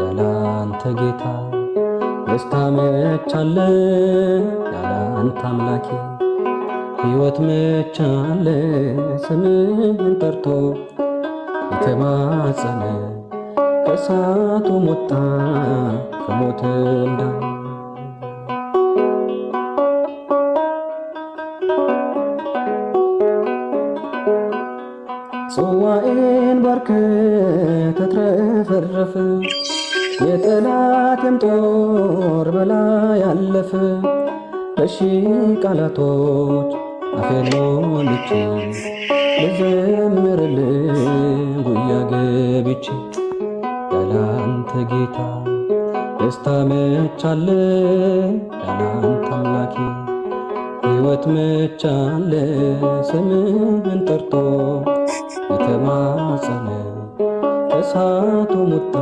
ያላንተ ጌታ ደስታ መቻለ ያላንተ አምላኬ ሕይወት መቻለ ስምህን ጠርቶ የተማጸነ ከእሳቱ ወጣ ከሞት እንዳነ ጽዋዬን ባርከ ተትረፈረፈ የጠላቴም ጦር በላይ ያለፈ በሺህ ቃላቶች አፌን ሞልቼ ልዘምርልህ ጉያ ገብቼ ያላንተ ጌታ ደስታ መቻለ ያላንተ አምላኬ ሕይወት መቻለ ስምህን ጠርቶ የተማጸነ ከእሳቱ ወጣ